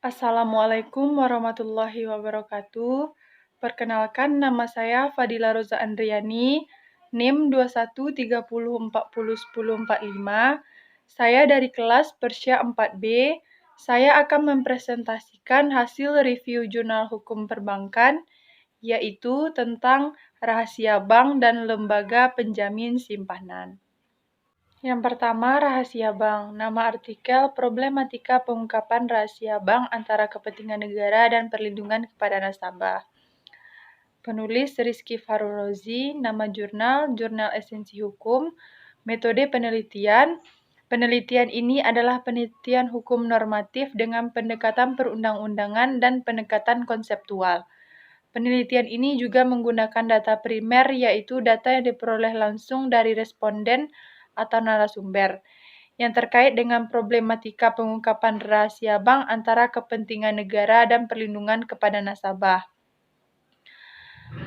Assalamualaikum warahmatullahi wabarakatuh. Perkenalkan, nama saya Fadila Roza Andriani, NIM 2130401045. Saya dari kelas Persya 4B. Saya akan mempresentasikan hasil review jurnal hukum perbankan, yaitu tentang rahasia bank dan lembaga penjamin simpanan. Yang pertama, rahasia bank. Nama artikel, problematika pengungkapan rahasia bank antara kepentingan negara dan perlindungan kepada nasabah. Penulis Rizky Farurozi, nama jurnal, Jurnal Esensi Hukum, metode penelitian. Penelitian ini adalah penelitian hukum normatif dengan pendekatan perundang-undangan dan pendekatan konseptual. Penelitian ini juga menggunakan data primer, yaitu data yang diperoleh langsung dari responden atau narasumber, yang terkait dengan problematika pengungkapan rahasia bank antara kepentingan negara dan perlindungan kepada nasabah.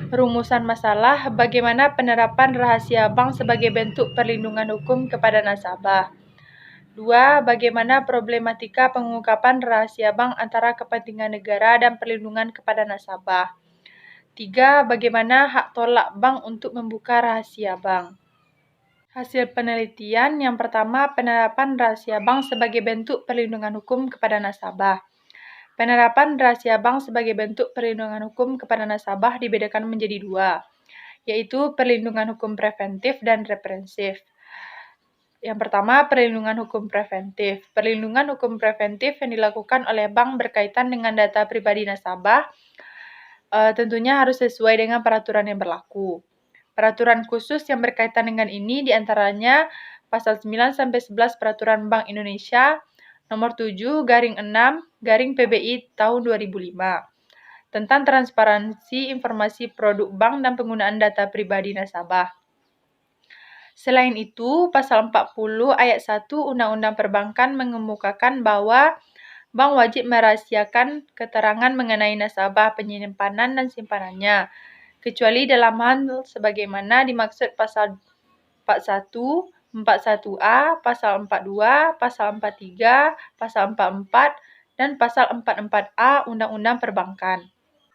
Rumusan masalah, bagaimana penerapan rahasia bank sebagai bentuk perlindungan hukum kepada nasabah. 2. Bagaimana problematika pengungkapan rahasia bank antara kepentingan negara dan perlindungan kepada nasabah. 3. Bagaimana hak tolak bank untuk membuka rahasia bank. Hasil penelitian yang pertama, penerapan rahasia bank sebagai bentuk perlindungan hukum kepada nasabah. Penerapan rahasia bank sebagai bentuk perlindungan hukum kepada nasabah dibedakan menjadi dua, yaitu perlindungan hukum preventif dan represif. Yang pertama, perlindungan hukum preventif. Perlindungan hukum preventif yang dilakukan oleh bank berkaitan dengan data pribadi nasabah tentunya harus sesuai dengan peraturan yang berlaku. Peraturan khusus yang berkaitan dengan ini diantaranya pasal 9-11 Peraturan Bank Indonesia nomor 7/6/PBI tahun 2005 tentang transparansi informasi produk bank dan penggunaan data pribadi nasabah. Selain itu, pasal 40 ayat 1 Undang-Undang Perbankan mengemukakan bahwa bank wajib merahasiakan keterangan mengenai nasabah penyimpanan dan simpanannya, kecuali dalam hal sebagaimana dimaksud pasal 41, 41A, pasal 42, pasal 43, pasal 44, dan pasal 44A Undang-Undang Perbankan.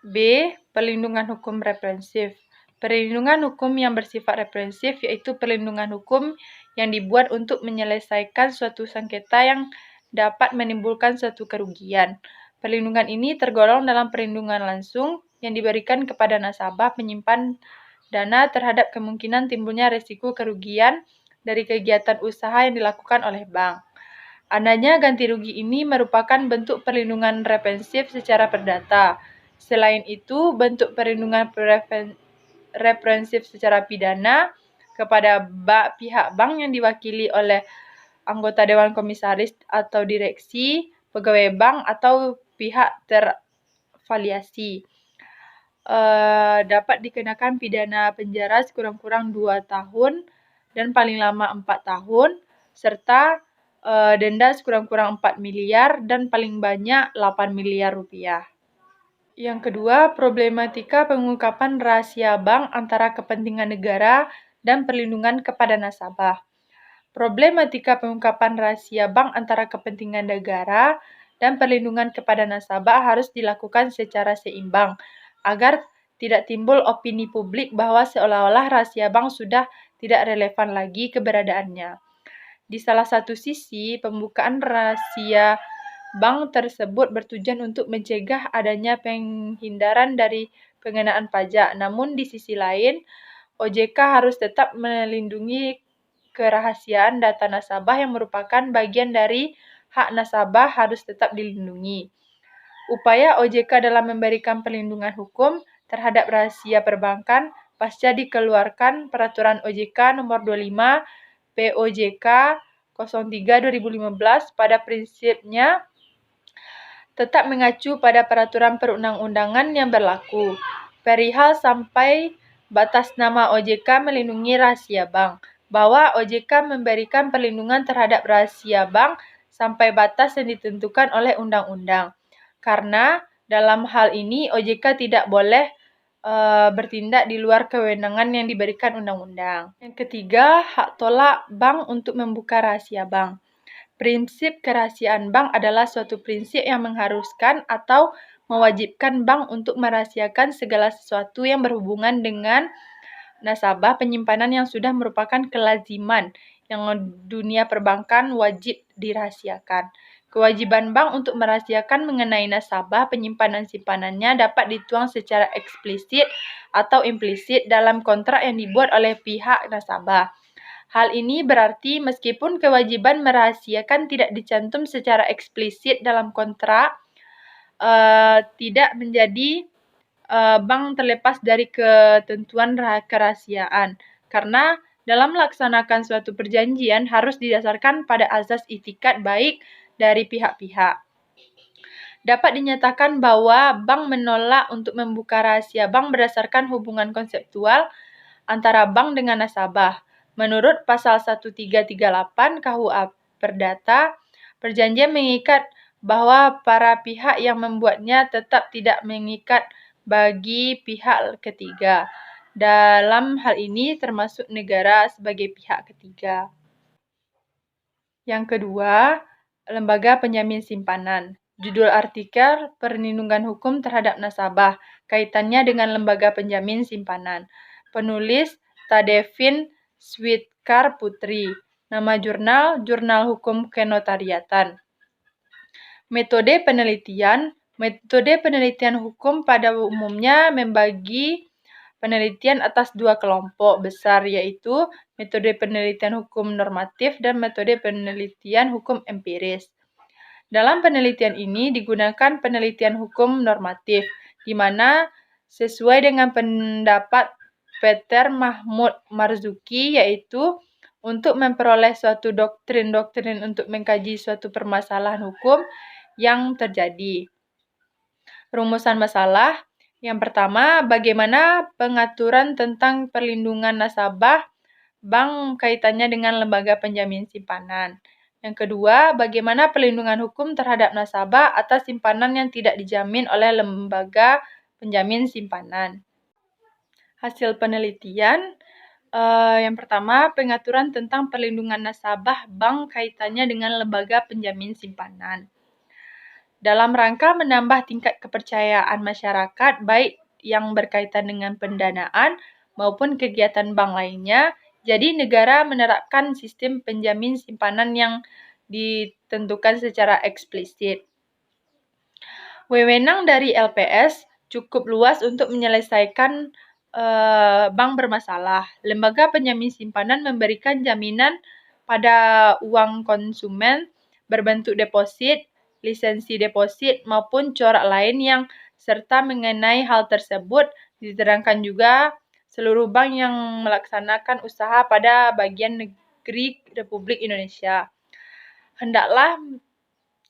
B. Perlindungan hukum represif. Perlindungan hukum yang bersifat represif yaitu perlindungan hukum yang dibuat untuk menyelesaikan suatu sengketa yang dapat menimbulkan suatu kerugian. Perlindungan ini tergolong dalam perlindungan langsung yang diberikan kepada nasabah penyimpan dana terhadap kemungkinan timbulnya risiko kerugian dari kegiatan usaha yang dilakukan oleh bank. Adanya ganti rugi ini merupakan bentuk perlindungan represif secara perdata. Selain itu, bentuk perlindungan represif secara pidana kepada pihak bank yang diwakili oleh anggota Dewan Komisaris atau direksi, pegawai bank, atau pihak terafiliasi. Dapat dikenakan pidana penjara sekurang-kurang 2 tahun dan paling lama 4 tahun, serta denda sekurang-kurang 4 miliar dan paling banyak 8 miliar rupiah. Yang kedua, problematika pengungkapan rahasia bank antara kepentingan negara dan perlindungan kepada nasabah. Problematika pengungkapan rahasia bank antara kepentingan negara dan perlindungan kepada nasabah harus dilakukan secara seimbang, agar tidak timbul opini publik bahwa seolah-olah rahasia bank sudah tidak relevan lagi keberadaannya. Di salah satu sisi, pembukaan rahasia bank tersebut bertujuan untuk mencegah adanya penghindaran dari pengenaan pajak. Namun di sisi lain, OJK harus tetap melindungi kerahasiaan data nasabah yang merupakan bagian dari hak nasabah harus tetap dilindungi. Upaya OJK dalam memberikan perlindungan hukum terhadap rahasia perbankan pasca dikeluarkan Peraturan OJK Nomor 25 POJK 03/2015 pada prinsipnya tetap mengacu pada peraturan perundang-undangan yang berlaku. Perihal sampai batas nama OJK melindungi rahasia bank, bahwa OJK memberikan perlindungan terhadap rahasia bank sampai batas yang ditentukan oleh undang-undang. Karena dalam hal ini OJK tidak boleh bertindak di luar kewenangan yang diberikan undang-undang. Yang ketiga, hak tolak bank untuk membuka rahasia bank. Prinsip kerahasiaan bank adalah suatu prinsip yang mengharuskan atau mewajibkan bank untuk merahasiakan segala sesuatu yang berhubungan dengan nasabah penyimpanan yang sudah merupakan kelaziman yang dunia perbankan wajib dirahasiakan. Kewajiban bank untuk merahasiakan mengenai nasabah penyimpanan simpanannya dapat dituang secara eksplisit atau implisit dalam kontrak yang dibuat oleh pihak nasabah. Hal ini berarti meskipun kewajiban merahasiakan tidak dicantum secara eksplisit dalam kontrak, tidak menjadi bank terlepas dari ketentuan kerahasiaan. Karena dalam melaksanakan suatu perjanjian harus didasarkan pada azas itikat baik dari pihak-pihak. Dapat dinyatakan bahwa bank menolak untuk membuka rahasia bank berdasarkan hubungan konseptual antara bank dengan nasabah. Menurut pasal 1338 KUA Perdata, perjanjian mengikat bahwa para pihak yang membuatnya tetap tidak mengikat bagi pihak ketiga. Dalam hal ini termasuk negara sebagai pihak ketiga. Yang kedua, lembaga penjamin simpanan. Judul artikel Perlindungan Hukum Terhadap Nasabah, kaitannya dengan lembaga penjamin simpanan. Penulis Tadevin Sweetkar Putri. Nama jurnal, Jurnal Hukum Kenotariatan. Metode penelitian. Metode penelitian hukum pada umumnya membagi penelitian atas dua kelompok besar, yaitu metode penelitian hukum normatif dan metode penelitian hukum empiris. Dalam penelitian ini digunakan penelitian hukum normatif, di mana sesuai dengan pendapat Peter Mahmud Marzuki, yaitu untuk memperoleh suatu doktrin-doktrin untuk mengkaji suatu permasalahan hukum yang terjadi. Rumusan masalah. Yang pertama, bagaimana pengaturan tentang perlindungan nasabah bank kaitannya dengan lembaga penjamin simpanan. Yang kedua, bagaimana perlindungan hukum terhadap nasabah atas simpanan yang tidak dijamin oleh lembaga penjamin simpanan. Hasil penelitian, yang pertama, pengaturan tentang perlindungan nasabah bank kaitannya dengan lembaga penjamin simpanan. Dalam rangka menambah tingkat kepercayaan masyarakat, baik yang berkaitan dengan pendanaan maupun kegiatan bank lainnya, jadi negara menerapkan sistem penjamin simpanan yang ditentukan secara eksplisit. Wewenang dari LPS cukup luas untuk menyelesaikan bank bermasalah. Lembaga penjamin simpanan memberikan jaminan pada uang konsumen berbentuk deposit, lisensi deposit, maupun corak lain yang serta mengenai hal tersebut diterangkan juga seluruh bank yang melaksanakan usaha pada bagian negeri Republik Indonesia hendaklah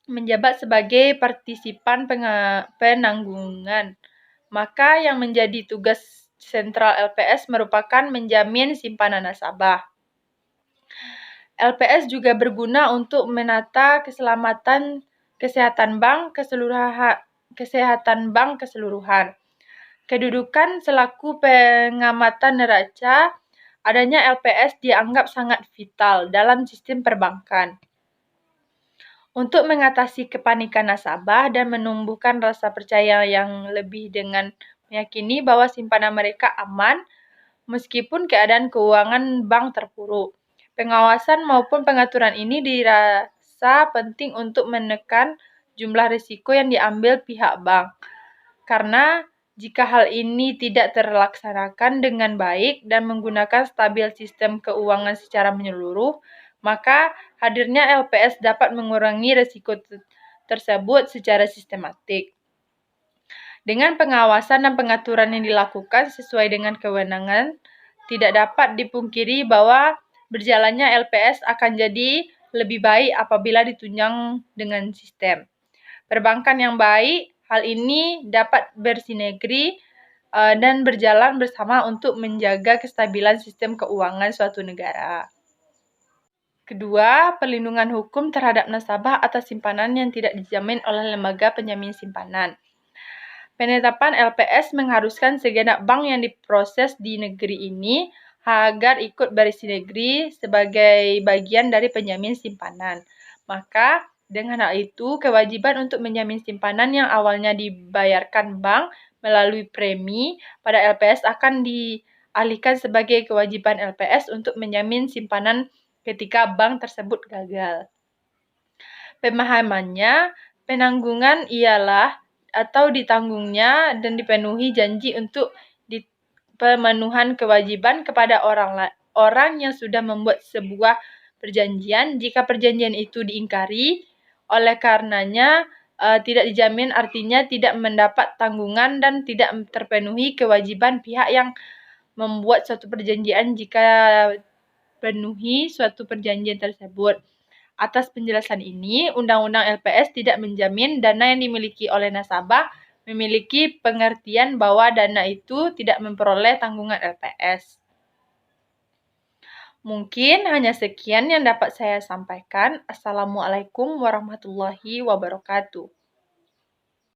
menjabat sebagai partisipan penanggungan. Maka yang menjadi tugas sentral LPS merupakan menjamin simpanan nasabah. LPS juga berguna untuk menata keselamatan kesehatan bank keseluruhan. Kedudukan selaku pengamatan neraca, adanya LPS dianggap sangat vital dalam sistem perbankan. Untuk mengatasi kepanikan nasabah dan menumbuhkan rasa percaya yang lebih dengan meyakini bahwa simpanan mereka aman meskipun keadaan keuangan bank terpuruk. Pengawasan maupun pengaturan ini dirasa penting untuk menekan jumlah risiko yang diambil pihak bank. Karena jika hal ini tidak terlaksanakan dengan baik dan menggunakan stabil sistem keuangan secara menyeluruh, maka hadirnya LPS dapat mengurangi risiko tersebut secara sistematik. Dengan pengawasan dan pengaturan yang dilakukan sesuai dengan kewenangan, tidak dapat dipungkiri bahwa berjalannya LPS akan jadi lebih baik apabila ditunjang dengan sistem perbankan yang baik. Hal ini dapat bersinergi dan berjalan bersama untuk menjaga kestabilan sistem keuangan suatu negara. Kedua, perlindungan hukum terhadap nasabah atas simpanan yang tidak dijamin oleh lembaga penjamin simpanan. Penetapan LPS mengharuskan segenap bank yang diproses di negeri ini agar ikut bersinergi sebagai bagian dari penjamin simpanan. Maka dengan hal itu, kewajiban untuk menjamin simpanan yang awalnya dibayarkan bank melalui premi pada LPS akan dialihkan sebagai kewajiban LPS untuk menjamin simpanan ketika bank tersebut gagal. Pemahamannya, penanggungan ialah atau ditanggungnya dan dipenuhi janji untuk pemenuhan kewajiban kepada orang yang sudah membuat sebuah perjanjian jika perjanjian itu diingkari. Oleh karenanya tidak dijamin, artinya tidak mendapat tanggungan dan tidak terpenuhi kewajiban pihak yang membuat suatu perjanjian jika penuhi suatu perjanjian tersebut. Atas penjelasan ini, Undang-Undang LPS tidak menjamin dana yang dimiliki oleh nasabah memiliki pengertian bahwa dana itu tidak memperoleh tanggungan LPS. Mungkin hanya sekian yang dapat saya sampaikan. Assalamualaikum warahmatullahi wabarakatuh.